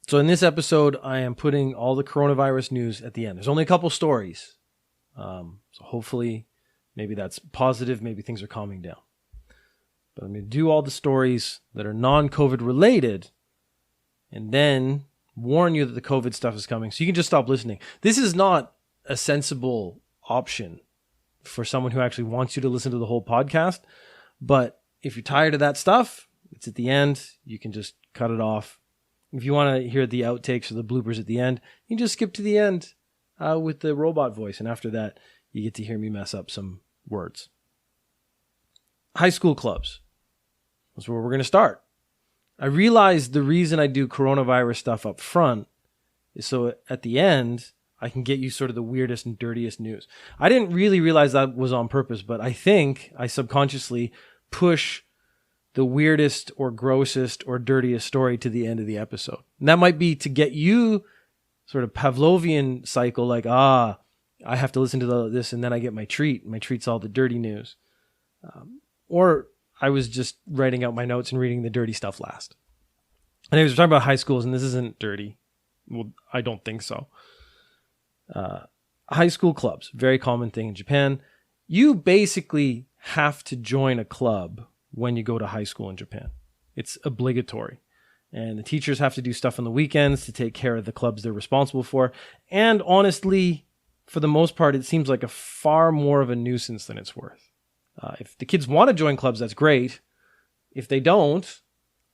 So in this episode, I am putting all the coronavirus news at the end. There's only a couple stories. So hopefully maybe that's positive. Maybe things are calming down. But I'm going to do all the stories that are non-COVID related and then warn you that the COVID stuff is coming. So you can just stop listening. This is not a sensible option for someone who actually wants you to listen to the whole podcast. But if you're tired of that stuff, it's at the end. You can just cut it off. If you want to hear the outtakes or the bloopers at the end, you can just skip to the end with the robot voice. And after that, you get to hear me mess up some words. High school clubs. That's where we're going to start. I realized the reason I do coronavirus stuff up front is so at the end, I can get you sort of the weirdest and dirtiest news. I didn't really realize that was on purpose, but I think I subconsciously push the weirdest or grossest or dirtiest story to the end of the episode. And that might be to get you sort of Pavlovian cycle, like, I have to listen to this and then I get my treat. My treat's all the dirty news. Or I was just writing out my notes and reading the dirty stuff last. Anyways, we're talking about high schools, and this isn't dirty. Well, I don't think so. High school clubs, very common thing in Japan. You basically have to join a club when you go to high school in Japan. It's obligatory. And the teachers have to do stuff on the weekends to take care of the clubs they're responsible for. And honestly, for the most part, it seems like a far more of a nuisance than it's worth. If the kids want to join clubs, that's great. If they don't,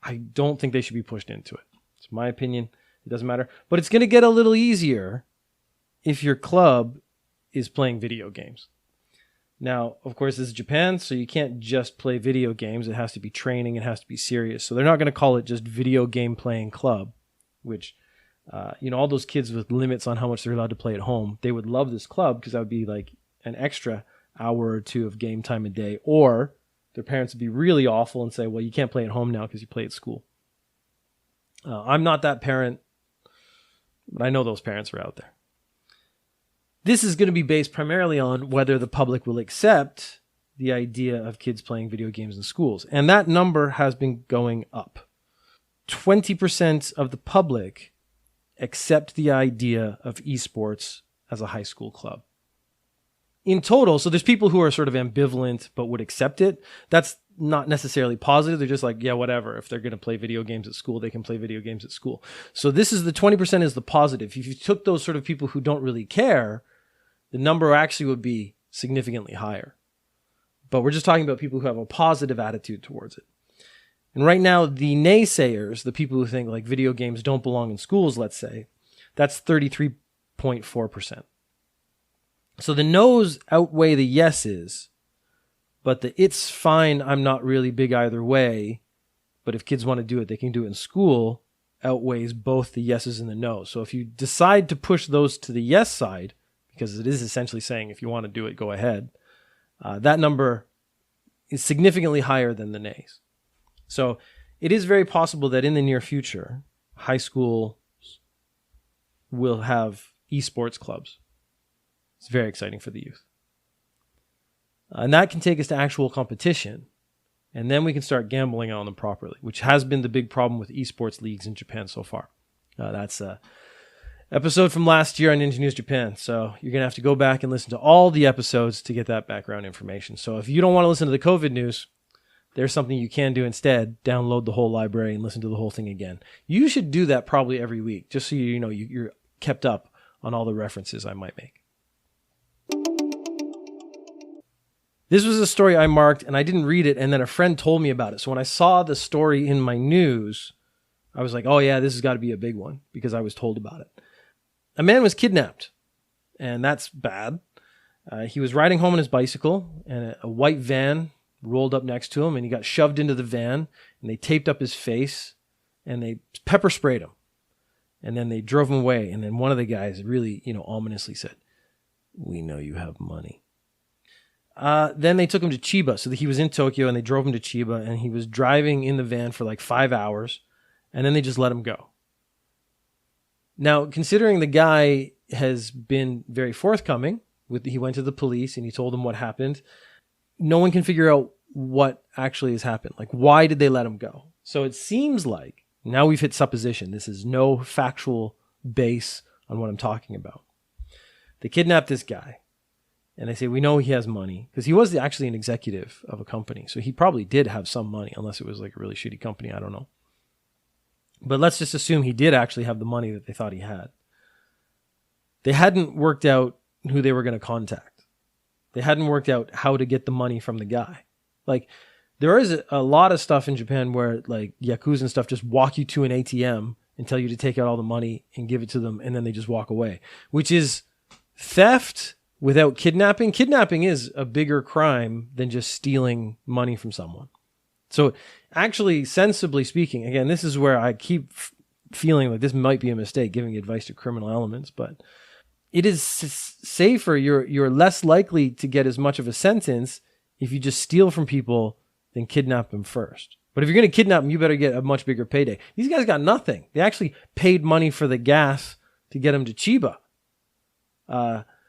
I don't think they should be pushed into it. It's my opinion. It doesn't matter. But it's going to get a little easier if your club is playing video games. Now, of course, this is Japan, so you can't just play video games. It has to be training. It has to be serious. So they're not going to call it just video game playing club, which, all those kids with limits on how much they're allowed to play at home, they would love this club because that would be like an extra hour or two of game time a day. Or their parents would be really awful and say, well, you can't play at home now because you play at school. I'm not that parent, but I know those parents are out there. This is going to be based primarily on whether the public will accept the idea of kids playing video games in schools. And that number has been going up. 20% of the public accept the idea of esports as a high school club. In total, so there's people who are sort of ambivalent but would accept it. That's not necessarily positive. They're just like, yeah, whatever. If they're going to play video games at school, they can play video games at school. So this is the 20% is the positive. If you took those sort of people who don't really care, the number actually would be significantly higher. But we're just talking about people who have a positive attitude towards it. And right now, the naysayers, the people who think like video games don't belong in schools, let's say, that's 33.4%. So the no's outweigh the yeses, but the it's fine, I'm not really big either way, but if kids want to do it, they can do it in school, outweighs both the yeses and the no's. So if you decide to push those to the yes side, because it is essentially saying if you want to do it, go ahead, that number is significantly higher than the nays. So it is very possible that in the near future, high school will have esports clubs. It's very exciting for the youth. And that can take us to actual competition. And then we can start gambling on them properly, which has been the big problem with esports leagues in Japan so far. That's an episode from last year on Ninja News Japan. So you're going to have to go back and listen to all the episodes to get that background information. So if you don't want to listen to the COVID news, there's something you can do instead. Download the whole library and listen to the whole thing again. You should do that probably every week, just so you know you're kept up on all the references I might make. This was a story I marked and I didn't read it, and then a friend told me about it. So when I saw the story in my news, I was like, oh yeah, this has got to be a big one because I was told about it. A man was kidnapped, and that's bad. He was riding home on his bicycle, and a white van rolled up next to him, and he got shoved into the van, and they taped up his face, and they pepper sprayed him. And then they drove him away, and then one of the guys really, ominously said, "We know you have money." Then they took him to Chiba. So he was in Tokyo and they drove him to Chiba, and he was driving in the van for like 5 hours, and then they just let him go. Now, considering the guy has been very forthcoming, he went to the police and he told them what happened, no one can figure out what actually has happened. Like, why did they let him go? So it seems like Now we've hit supposition. This is no factual base on what I'm talking about. They kidnap this guy, and they say, we know he has money, because he was actually an executive of a company. So he probably did have some money, unless it was like a really shitty company. I don't know. But let's just assume he did actually have the money that they thought he had. They hadn't worked out who they were going to contact. They hadn't worked out how to get the money from the guy. Like, there is a lot of stuff in Japan where like Yakuza and stuff just walk you to an ATM and tell you to take out all the money and give it to them, and then they just walk away, which is theft without kidnapping. Kidnapping is a bigger crime than just stealing money from someone. So actually, sensibly speaking, again, this is where I keep feeling like this might be a mistake, giving advice to criminal elements, but it is safer. You're less likely to get as much of a sentence if you just steal from people than kidnap them first. But if you're going to kidnap them, you better get a much bigger payday. These guys got nothing. They actually paid money for the gas to get them to Chiba.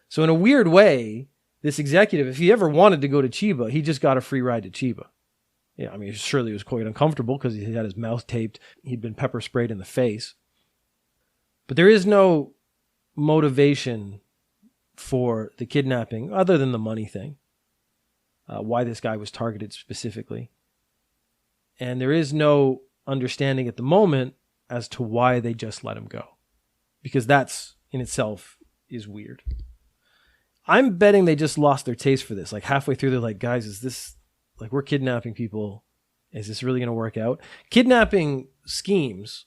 So in a weird way, this executive, if he ever wanted to go to Chiba, he just got a free ride to Chiba. Yeah, I mean, surely it was quite uncomfortable because he had his mouth taped. He'd been pepper sprayed in the face. But there is no motivation for the kidnapping other than the money thing. Why this guy was targeted specifically. And there is no understanding at the moment as to why they just let him go. Because that's in itself is weird. I'm betting they just lost their taste for this. Like halfway through, they're like, guys, is this, like, we're kidnapping people. Is this really going to work out? Kidnapping schemes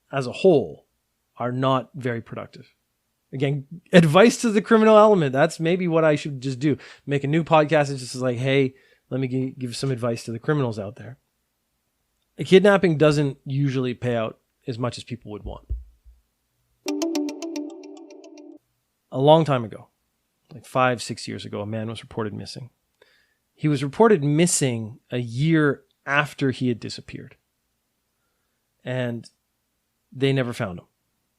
as a whole are not very productive. Again, advice to the criminal element. That's maybe what I should just do. Make a new podcast. It's just like, hey, let me give some advice to the criminals out there. A kidnapping doesn't usually pay out as much as people would want. A long time ago, like 5-6 years ago, a man was reported missing. He was reported missing a year after he had disappeared. And they never found him.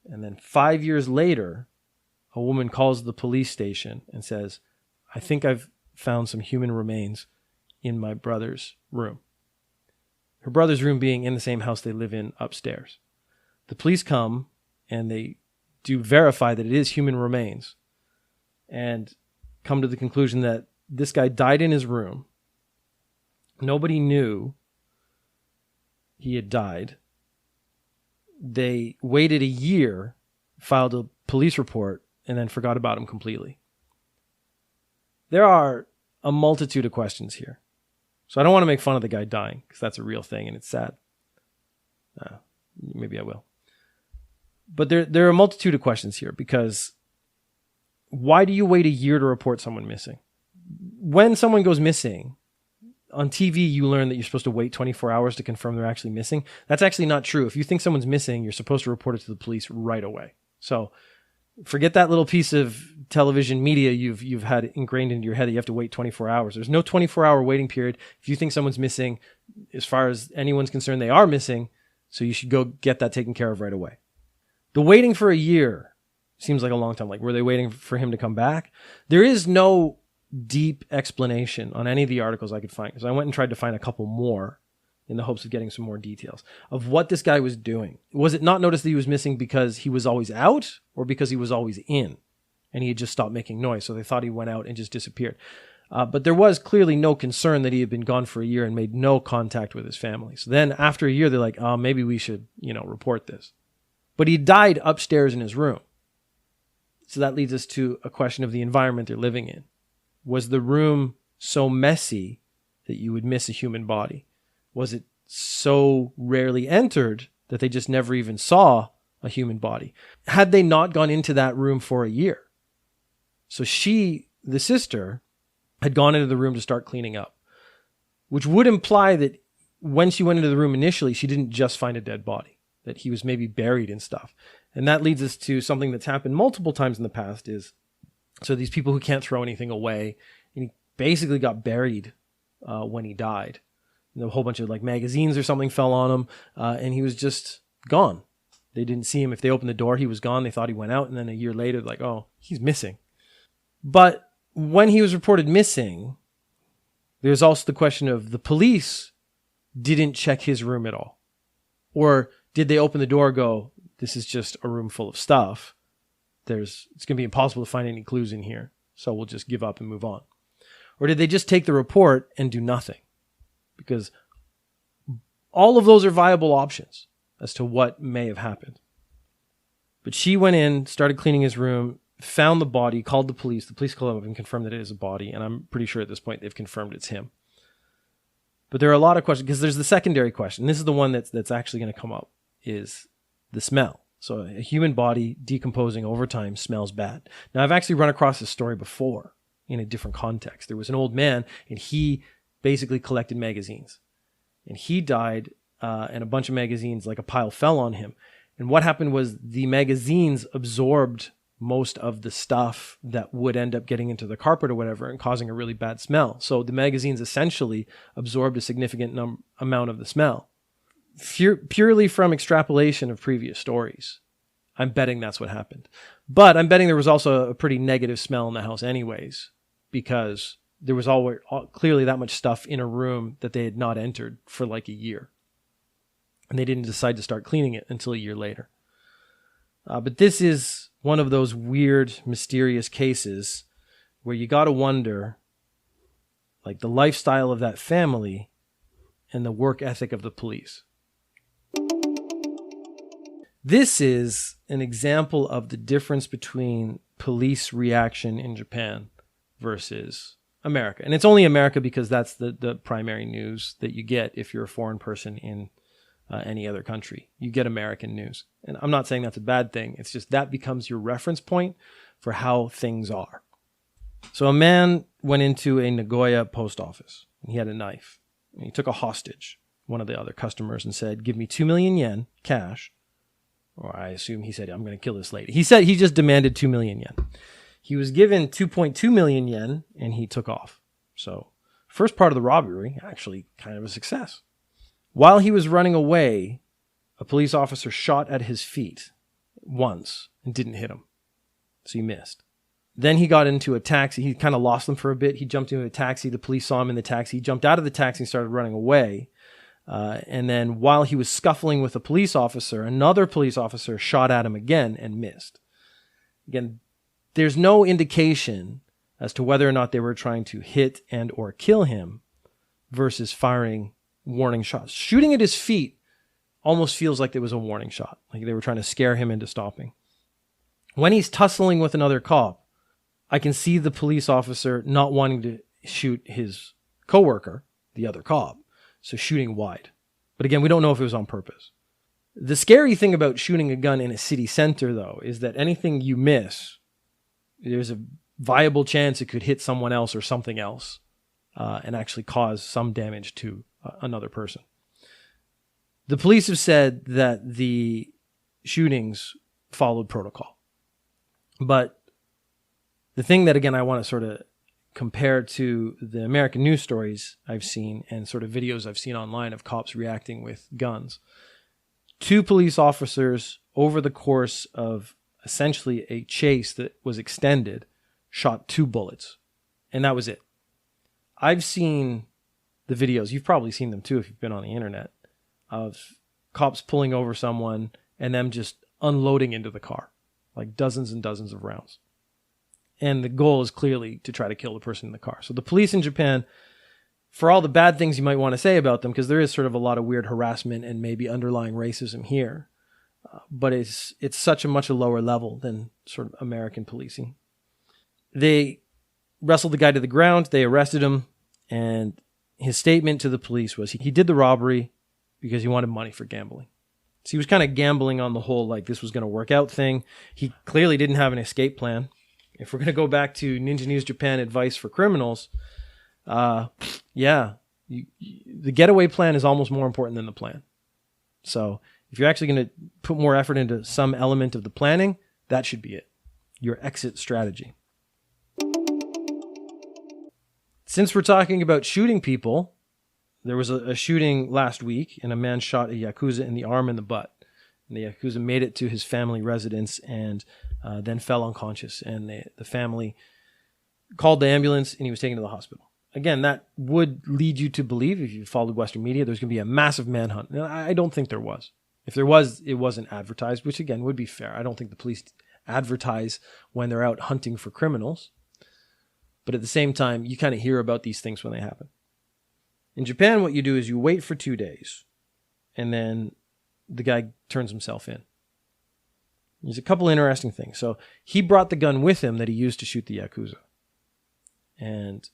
And then 5 years later, a woman calls the police station and says, I think I've found some human remains in my brother's room. Her brother's room being in the same house they live in upstairs. The police come and they do verify that it is human remains and come to the conclusion that this guy died in his room. Nobody knew he had died. They waited a year, filed a police report, and then forgot about him completely. There are a multitude of questions here. So I don't want to make fun of the guy dying, because that's a real thing and it's sad. Maybe I will. But there are a multitude of questions here, because why do you wait a year to report someone missing? When someone goes missing, on TV you learn that you're supposed to wait 24 hours to confirm they're actually missing. That's actually not true. If you think someone's missing, you're supposed to report it to the police right away. So forget that little piece of television media you've had ingrained into your head that you have to wait 24 hours. There's no 24-hour waiting period. If you think someone's missing, as far as anyone's concerned, they are missing, so you should go get that taken care of right away. The waiting for a year seems like a long time. Like, were they waiting for him to come back? There is no deep explanation on any of the articles I could find, because I went and tried to find a couple more in the hopes of getting some more details of what this guy was doing. Was it not noticed that he was missing because he was always out, or because he was always in and he had just stopped making noise, so they thought he went out and just disappeared? But there was clearly no concern that he had been gone for a year and made no contact with his family. So then after a year, they're like, oh, maybe we should, report this. But he died upstairs in his room. So that leads us to a question of the environment they're living in. Was the room so messy that you would miss a human body? Was it so rarely entered that they just never even saw a human body? Had they not gone into that room for a year? So she, the sister, had gone into the room to start cleaning up, which would imply that when she went into the room initially, she didn't just find a dead body, that he was maybe buried and stuff. And that leads us to something that's happened multiple times in the past is, so these people who can't throw anything away, and he basically got buried when he died. And a whole bunch of magazines or something fell on him, and he was just gone. They didn't see him. If they opened the door, he was gone. They thought he went out, and then a year later, like, oh, he's missing. But when he was reported missing, there's also the question of the police didn't check his room at all. Or Did they open the door, go, this is just a room full of stuff. It's going to be impossible to find any clues in here, so we'll just give up and move on. Or did they just take the report and do nothing? Because all of those are viable options as to what may have happened. But she went in, started cleaning his room, found the body, called the police. The police called him up and confirmed that it is a body. And I'm pretty sure at this point they've confirmed it's him. But there are a lot of questions, because there's the secondary question. This is the one that's actually going to come up, is the smell. So a human body decomposing over time smells bad. Now, I've actually run across this story before in a different context. There was an old man, and he basically collected magazines. And he died, and a bunch of magazines, like a pile, fell on him. And what happened was the magazines absorbed most of the stuff that would end up getting into the carpet or whatever and causing a really bad smell. So the magazines essentially absorbed a significant amount of the smell. Purely from extrapolation of previous stories, I'm betting that's what happened. But I'm betting there was also a pretty negative smell in the house anyways, because there was always clearly that much stuff in a room that they had not entered for like a year. And they didn't decide to start cleaning it until a year later. But this is one of those weird, mysterious cases where you got to wonder, like, the lifestyle of that family and the work ethic of the police. This is an example of the difference between police reaction in Japan versus America. And it's only America because that's the primary news that you get if you're a foreign person in any other country. You get American news. And I'm not saying that's a bad thing. It's just that becomes your reference point for how things are. So a man went into a Nagoya post office. And he had a knife. And he took a hostage, one of the other customers, and said, give me 2 million yen cash. Or I assume he said, I'm going to kill this lady. He said he just demanded 2 million yen. He was given 2.2 million yen and he took off. So first part of the robbery, actually kind of a success. While he was running away, a police officer shot at his feet once and didn't hit him. So he missed. Then he got into a taxi. He kind of lost them for a bit. He jumped into a taxi. The police saw him in the taxi. He jumped out of the taxi and started running away. And then while he was scuffling with a police officer, another police officer shot at him again and missed. Again, there's no indication as to whether or not they were trying to hit and or kill him versus firing warning shots. Shooting at his feet almost feels like there was a warning shot, like they were trying to scare him into stopping. When he's tussling with another cop, I can see the police officer not wanting to shoot his coworker, the other cop, so shooting wide. But again, we don't know if it was on purpose. The scary thing about shooting a gun in a city center, though, is that anything you miss, there's a viable chance it could hit someone else or something else and actually cause some damage to another person. The police have said that the shootings followed protocol. But the thing that, again, I want to sort of compare to the American news stories I've seen and sort of videos I've seen online of cops reacting with guns. 2 police officers, over the course of essentially a chase that was extended, shot 2 bullets. And that was it. I've seen the videos, you've probably seen them too if you've been on the internet, of cops pulling over someone and them just unloading into the car, like dozens and dozens of rounds. And the goal is clearly to try to kill the person in the car. So the police in Japan, for all the bad things you might want to say about them, because there is sort of a lot of weird harassment and maybe underlying racism here, but it's such a much lower level than sort of American policing. They wrestled the guy to the ground, they arrested him, and his statement to the police was he did the robbery because he wanted money for gambling. So he was kind of gambling on the whole, like, this was going to work out thing. He clearly didn't have an escape plan. If we're going to go back to Ninja News Japan advice for criminals, the getaway plan is almost more important than the plan. So if you're actually going to put more effort into some element of the planning, that should be it. Your exit strategy. Since we're talking about shooting people, there was a shooting last week and a man shot a Yakuza in the arm and the butt. And the Yakuza made it to his family residence and then fell unconscious. And the family called the ambulance and he was taken to the hospital. Again, that would lead you to believe, if you followed Western media, there's going to be a massive manhunt. And I don't think there was. If there was, it wasn't advertised, which again would be fair. I don't think the police advertise when they're out hunting for criminals. But at the same time, you kind of hear about these things when they happen. In Japan, what you do is you wait for 2 days, and then the guy turns himself in. There's a couple interesting things. So he brought the gun with him that he used to shoot the Yakuza. And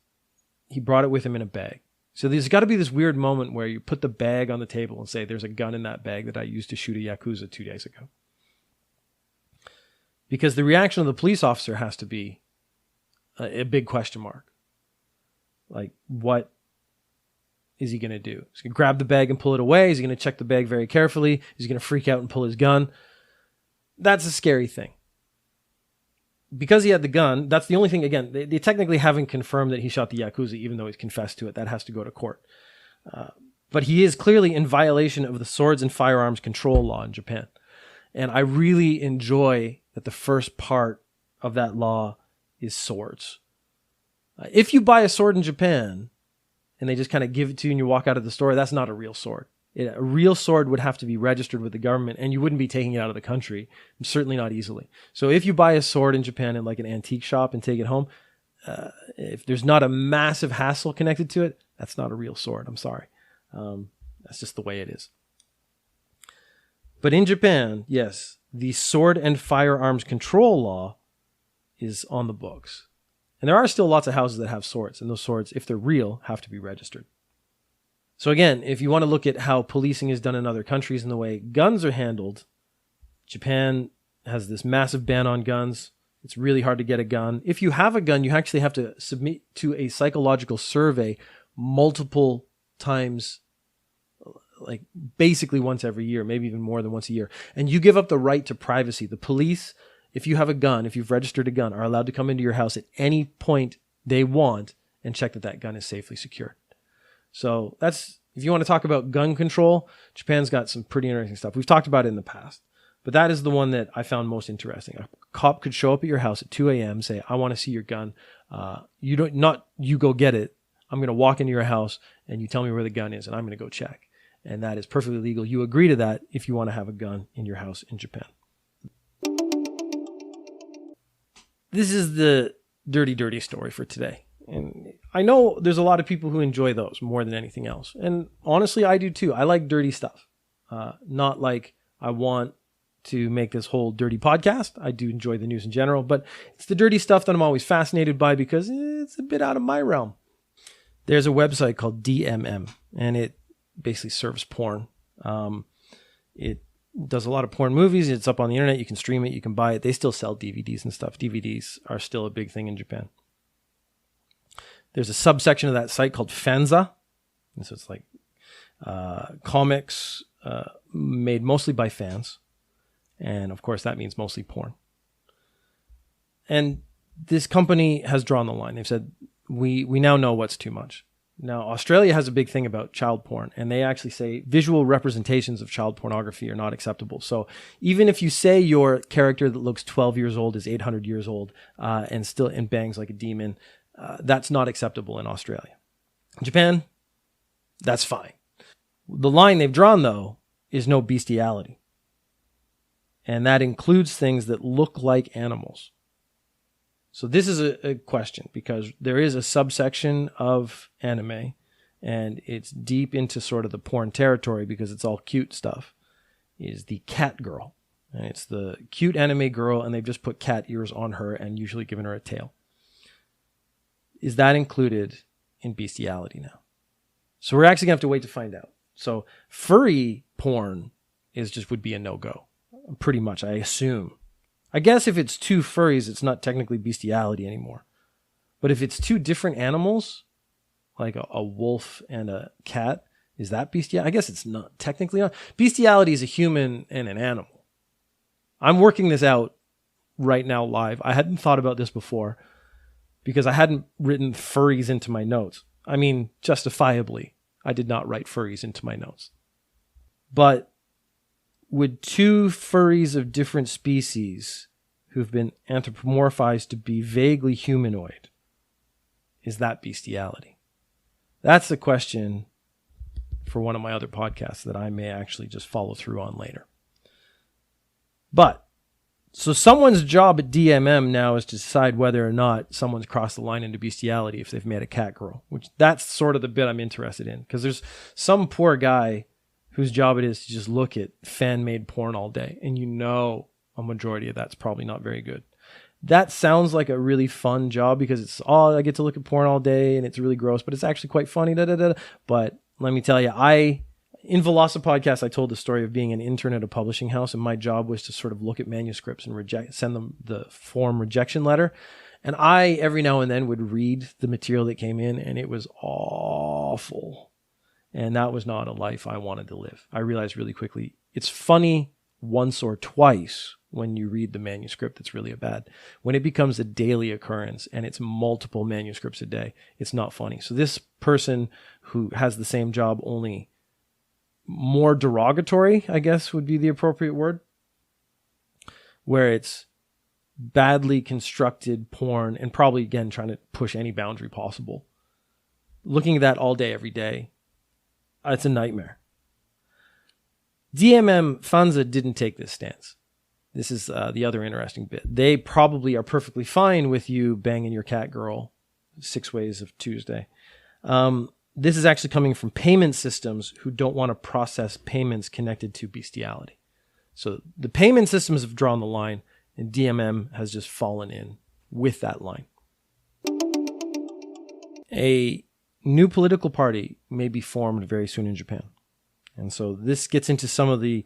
he brought it with him in a bag. So there's got to be this weird moment where you put the bag on the table and say, there's a gun in that bag that I used to shoot a Yakuza 2 days ago. Because the reaction of the police officer has to be a big question mark. Like, what is he going to do? Is he going to grab the bag and pull it away? Is he going to check the bag very carefully? Is he going to freak out and pull his gun? That's a scary thing. Because he had the gun, that's the only thing, again, they technically haven't confirmed that he shot the Yakuza, even though he's confessed to it. That has to go to court. But he is clearly in violation of the swords and firearms control law in Japan. And I really enjoy that the first part of that law is swords. If you buy a sword in Japan and they just kind of give it to you and you walk out of the store, that's not a real sword. A real sword would have to be registered with the government, and you wouldn't be taking it out of the country, certainly not easily. So if you buy a sword in Japan in like an antique shop and take it home, if there's not a massive hassle connected to it, that's not a real sword. I'm sorry. That's just the way it is. But in Japan, yes, the sword and firearms control law is on the books. And there are still lots of houses that have swords, and those swords, if they're real, have to be registered. So again, if you want to look at how policing is done in other countries and the way guns are handled, Japan has this massive ban on guns. It's really hard to get a gun. If you have a gun, you actually have to submit to a psychological survey multiple times, like basically once every year, maybe even more than once a year. And you give up the right to privacy. The police, if you have a gun, if you've registered a gun, are allowed to come into your house at any point they want and check that that gun is safely secured. So that's, if you want to talk about gun control, Japan's got some pretty interesting stuff. We've talked about it in the past, but that is the one that I found most interesting. A cop could show up at your house at 2 a.m., say, I want to see your gun. You go get it. I'm going to walk into your house and you tell me where the gun is and I'm going to go check. And that is perfectly legal. You agree to that if you want to have a gun in your house in Japan. This is the dirty, dirty story for today. And I know there's a lot of people who enjoy those more than anything else. And honestly, I do too. I like dirty stuff. Not like I want to make this whole dirty podcast. I do enjoy the news in general, but it's the dirty stuff that I'm always fascinated by because it's a bit out of my realm. There's a website called DMM, and it basically serves porn. It does a lot of porn movies. It's up on the internet. You can stream it. You can buy it. They still sell DVDs and stuff. DVDs are still a big thing in Japan. There's a subsection of that site called Fanza. And so it's like comics made mostly by fans. And of course, that means mostly porn. And this company has drawn the line. They've said, we now know what's too much. Now, Australia has a big thing about child porn, and they actually say visual representations of child pornography are not acceptable. So even if you say your character that looks 12 years old is 800 years old and bangs like a demon, that's not acceptable in Australia. In Japan, that's fine. The line they've drawn, though, is no bestiality. And that includes things that look like animals. So this is a question because there is a subsection of anime and it's deep into sort of the porn territory because it's all cute stuff, is the cat girl. And it's the cute anime girl and they've just put cat ears on her and usually given her a tail. Is that included in bestiality now? So we're actually going to have to wait to find out. So furry porn would be a no-go. Pretty much, I assume. I guess if it's two furries, it's not technically bestiality anymore. But if it's two different animals, like a wolf and a cat, is that bestiality? I guess it's not technically not. Bestiality is a human and an animal. I'm working this out right now live. I hadn't thought about this before because I hadn't written furries into my notes. I mean, justifiably, I did not write furries into my notes. But would two furries of different species who've been anthropomorphized to be vaguely humanoid, is that bestiality? That's the question for one of my other podcasts that I may actually just follow through on later. But, so someone's job at DMM now is to decide whether or not someone's crossed the line into bestiality if they've made a cat girl, which that's sort of the bit I'm interested in. Because there's some poor guy whose job it is to just look at fan-made porn all day. And you know a majority of that's probably not very good. That sounds like a really fun job because it's, I get to look at porn all day and it's really gross, but it's actually quite funny. But let me tell you, in Velocipodcast, I told the story of being an intern at a publishing house, and my job was to sort of look at manuscripts and send them the form rejection letter. And I, every now and then, would read the material that came in, and it was awful. And that was not a life I wanted to live. I realized really quickly, it's funny once or twice when you read the manuscript that's really bad. When it becomes a daily occurrence and it's multiple manuscripts a day, it's not funny. So this person who has the same job, only more derogatory, I guess would be the appropriate word, where it's badly constructed porn and probably, again, trying to push any boundary possible. Looking at that all day, every day, it's a nightmare. DMM Fanza didn't take this stance. This is the other interesting bit. They probably are perfectly fine with you banging your cat girl 6 ways of Tuesday. This is actually coming from payment systems who don't want to process payments connected to bestiality. So the payment systems have drawn the line, and DMM has just fallen in with that line. A new political party may be formed very soon in Japan. And so this gets into some of the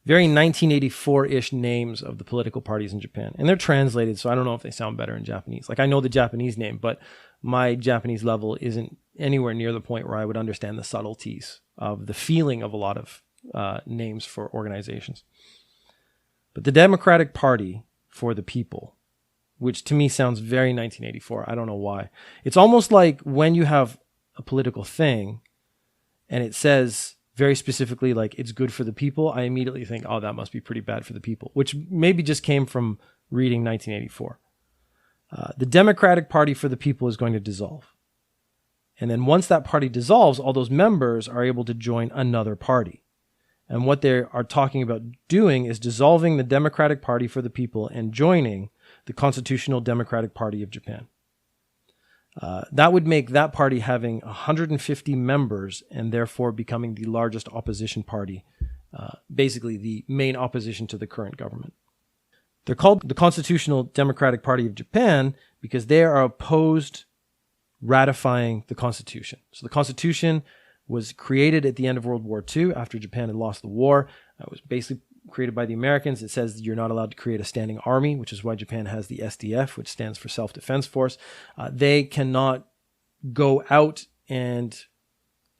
very 1984-ish names of the political parties in Japan. And they're translated, so I don't know if they sound better in Japanese. Like, I know the Japanese name, but my Japanese level isn't anywhere near the point where I would understand the subtleties of the feeling of a lot of names for organizations. But the Democratic Party for the People, which to me sounds very 1984. I don't know why. It's almost like when you have a political thing and it says very specifically, like, it's good for the people, I immediately think, oh, that must be pretty bad for the people, which maybe just came from reading 1984. The Democratic Party for the People is going to dissolve. And then once that party dissolves, all those members are able to join another party. And what they are talking about doing is dissolving the Democratic Party for the People and joining the Constitutional Democratic Party of Japan. That would make that party having 150 members and therefore becoming the largest opposition party, basically the main opposition to the current government. They're called the Constitutional Democratic Party of Japan because they are opposed ratifying the Constitution. So the Constitution was created at the end of World War II after Japan had lost the war. It was basically created by the Americans. It says you're not allowed to create a standing army, which is why Japan has the SDF, which stands for Self-Defense Force. They cannot go out and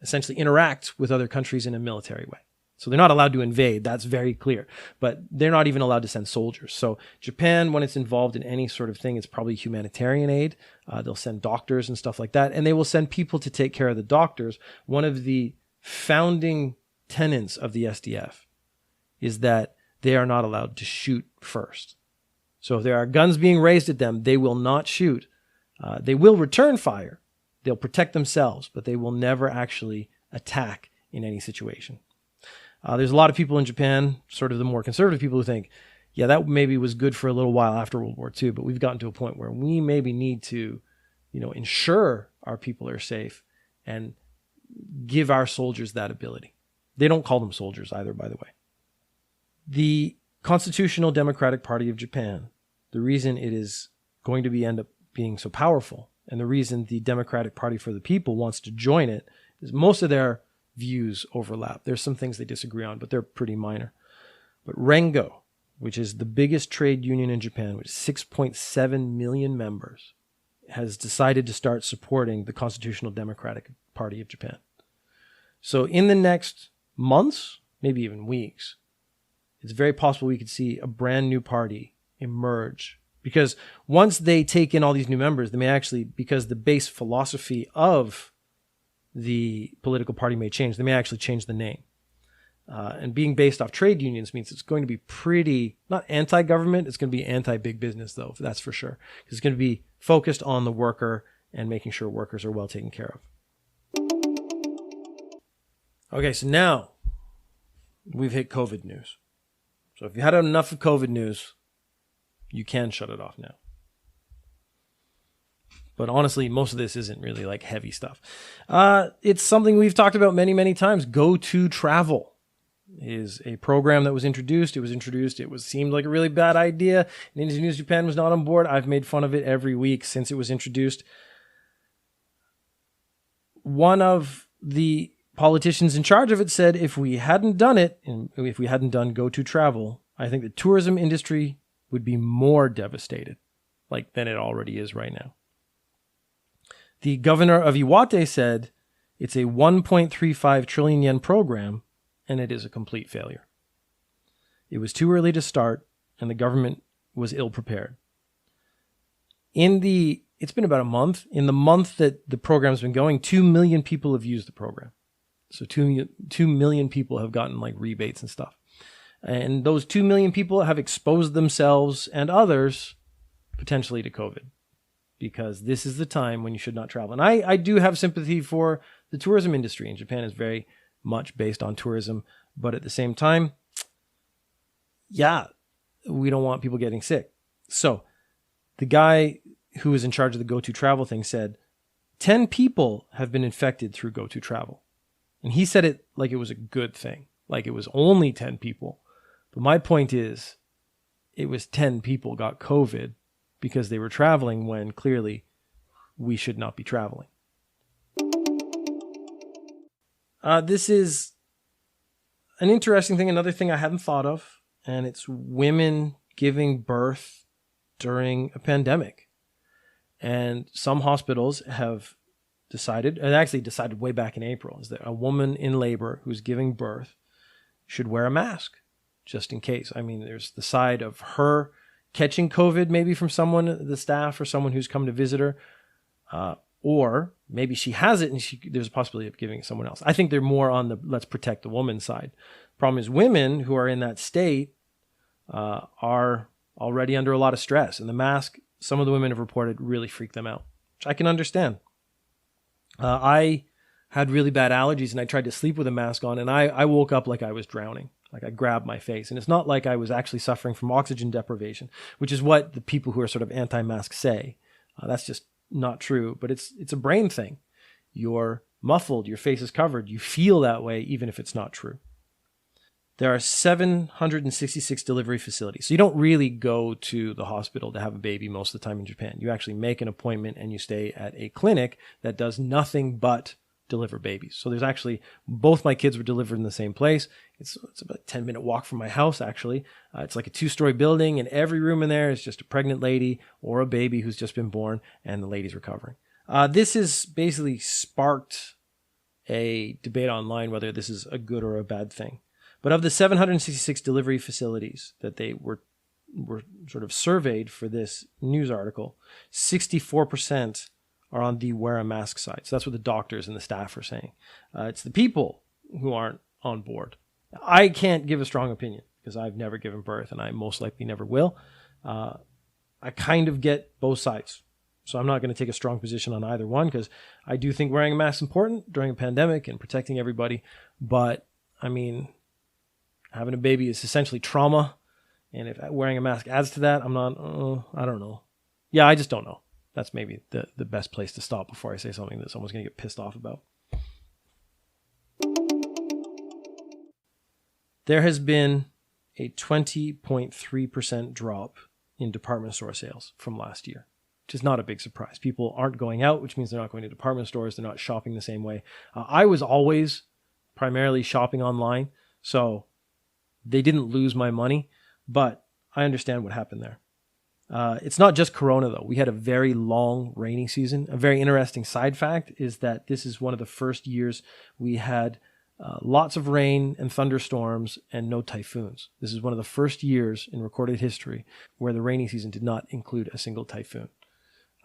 essentially interact with other countries in a military way. So they're not allowed to invade. That's very clear. But they're not even allowed to send soldiers. So Japan, when it's involved in any sort of thing, it's probably humanitarian aid. They'll send doctors and stuff like that. And they will send people to take care of the doctors. One of the founding tenets of the SDF is that they are not allowed to shoot first. So if there are guns being raised at them, they will not shoot. They will return fire. They'll protect themselves, but they will never actually attack in any situation. There's a lot of people in Japan, sort of the more conservative people, who think, yeah, that maybe was good for a little while after World War II, but we've gotten to a point where we maybe need to, ensure our people are safe and give our soldiers that ability. They don't call them soldiers either, by the way. The Constitutional Democratic Party of Japan, the reason it is going to end up being so powerful, and the reason the Democratic Party for the People wants to join it, is most of their views overlap. There's some things they disagree on, but they're pretty minor. But Rengo, which is the biggest trade union in Japan, with 6.7 million members, has decided to start supporting the Constitutional Democratic Party of Japan. So in the next months, maybe even weeks, it's very possible we could see a brand new party emerge. Because once they take in all these new members, they may actually, because the base philosophy of the political party may change, they may actually change the name. And being based off trade unions means it's going to be pretty, not anti-government, it's going to be anti-big business, though, that's for sure. Because it's going to be focused on the worker and making sure workers are well taken care of. Okay, so now we've hit COVID news. So if you had enough of COVID news, you can shut it off now. But honestly, most of this isn't really like heavy stuff. It's something we've talked about many, many times. Go-To Travel is a program that was introduced. It seemed like a really bad idea. And Industry News Japan was not on board. I've made fun of it every week since it was introduced. One of the politicians in charge of it said if we hadn't done it, and if we hadn't done Go-To Travel, I think the tourism industry would be more devastated than it already is right now. The governor of Iwate said it's a 1.35 trillion yen program, and it is a complete failure. It was too early to start, and the government was ill prepared. It's been about a month. In the month that the program's been going, 2 million people have used the program. So 2 million people have gotten rebates and stuff. And those 2 million people have exposed themselves and others potentially to COVID, because this is the time when you should not travel. And I do have sympathy for the tourism industry, and Japan is very much based on tourism. But at the same time, we don't want people getting sick. So the guy who was in charge of the Go-To Travel thing said 10 people have been infected through Go-To Travel. And he said it like it was a good thing, like it was only 10 people. But my point is, it was 10 people got COVID because they were traveling when clearly we should not be traveling. This is an interesting thing, another thing I hadn't thought of, and it's women giving birth during a pandemic. And some hospitals have decided way back in April, is that a woman in labor who's giving birth should wear a mask just in case. I mean, there's the side of her catching COVID maybe from someone, the staff or someone who's come to visit her, or maybe she has it and there's a possibility of giving it to someone else. I think they're more on the let's protect the woman side. Problem is, women who are in that state are already under a lot of stress, and the mask, some of the women have reported, really freaked them out, which I can understand. I had really bad allergies and I tried to sleep with a mask on, and I woke up like I was drowning. Like I grabbed my face. And it's not like I was actually suffering from oxygen deprivation, which is what the people who are sort of anti-mask say. That's just not true, but it's a brain thing. You're muffled, your face is covered. You feel that way even if it's not true. There are 766 delivery facilities. So you don't really go to the hospital to have a baby most of the time in Japan. You actually make an appointment and you stay at a clinic that does nothing but deliver babies. So there's actually, both my kids were delivered in the same place. It's about a 10-minute walk from my house, actually. It's like a 2-story building, and every room in there is just a pregnant lady or a baby who's just been born, and the lady's recovering. This has basically sparked a debate online whether this is a good or a bad thing. But of the 766 delivery facilities that they were sort of surveyed for this news article, 64% are on the wear a mask side. So that's what the doctors and the staff are saying. It's the people who aren't on board. I can't give a strong opinion because I've never given birth and I most likely never will. I kind of get both sides. So I'm not going to take a strong position on either one because I do think wearing a mask is important during a pandemic and protecting everybody. But I mean, having a baby is essentially trauma. And if wearing a mask adds to that, I don't know. Yeah, I just don't know. That's maybe the best place to stop before I say something that someone's going to get pissed off about. There has been a 20.3% drop in department store sales from last year, which is not a big surprise. People aren't going out, which means they're not going to department stores. They're not shopping the same way. I was always primarily shopping online, so they didn't lose my money, but I understand what happened there. It's not just Corona, though. We had a very long rainy season. A very interesting side fact is that this is one of the first years we had lots of rain and thunderstorms and no typhoons. This is one of the first years in recorded history where the rainy season did not include a single typhoon.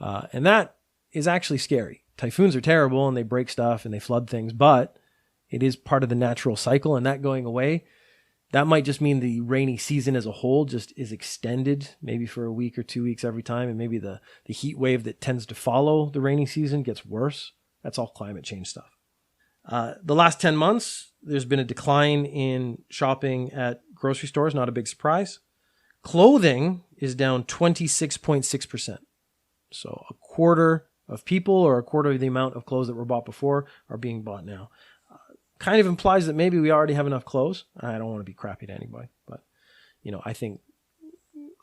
And that is actually scary. Typhoons are terrible and they break stuff and they flood things, but it is part of the natural cycle, and that going away, that might just mean the rainy season as a whole just is extended, maybe for a week or 2 weeks every time, and maybe the heat wave that tends to follow the rainy season gets worse. That's all climate change stuff. The last 10 months, there's been a decline in shopping at grocery stores, not a big surprise. Clothing is down 26.6%. So a quarter of people, or a quarter of the amount of clothes that were bought before, are being bought now. Kind of implies that maybe we already have enough clothes. I don't want to be crappy to anybody, but I think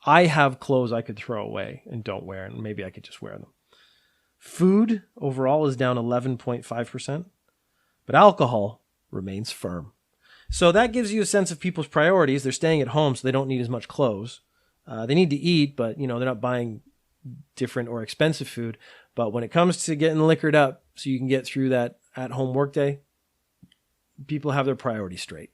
I have clothes I could throw away and don't wear, and maybe I could just wear them. Food overall is down 11.5%, but alcohol remains firm. So that gives you a sense of people's priorities. They're staying at home, so they don't need as much clothes. They need to eat, but they're not buying different or expensive food. But when it comes to getting liquored up so you can get through that at-home workday, people have their priorities straight.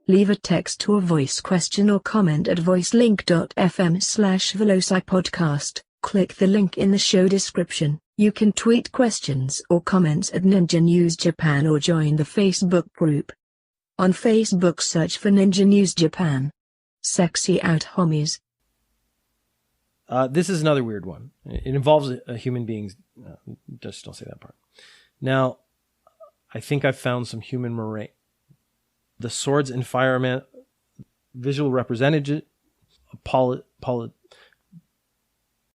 Leave a text or voice question or comment at voicelink.fm/velocipodcast. Click the link in the show description. You can tweet questions or comments at Ninja News Japan or join the Facebook group. On Facebook, search for Ninja News Japan. Sexy out, homies. This is another weird one. It involves a human being's... just don't say that part. Now, I think I've found some human moraine. The Swords and Fireman visual representation...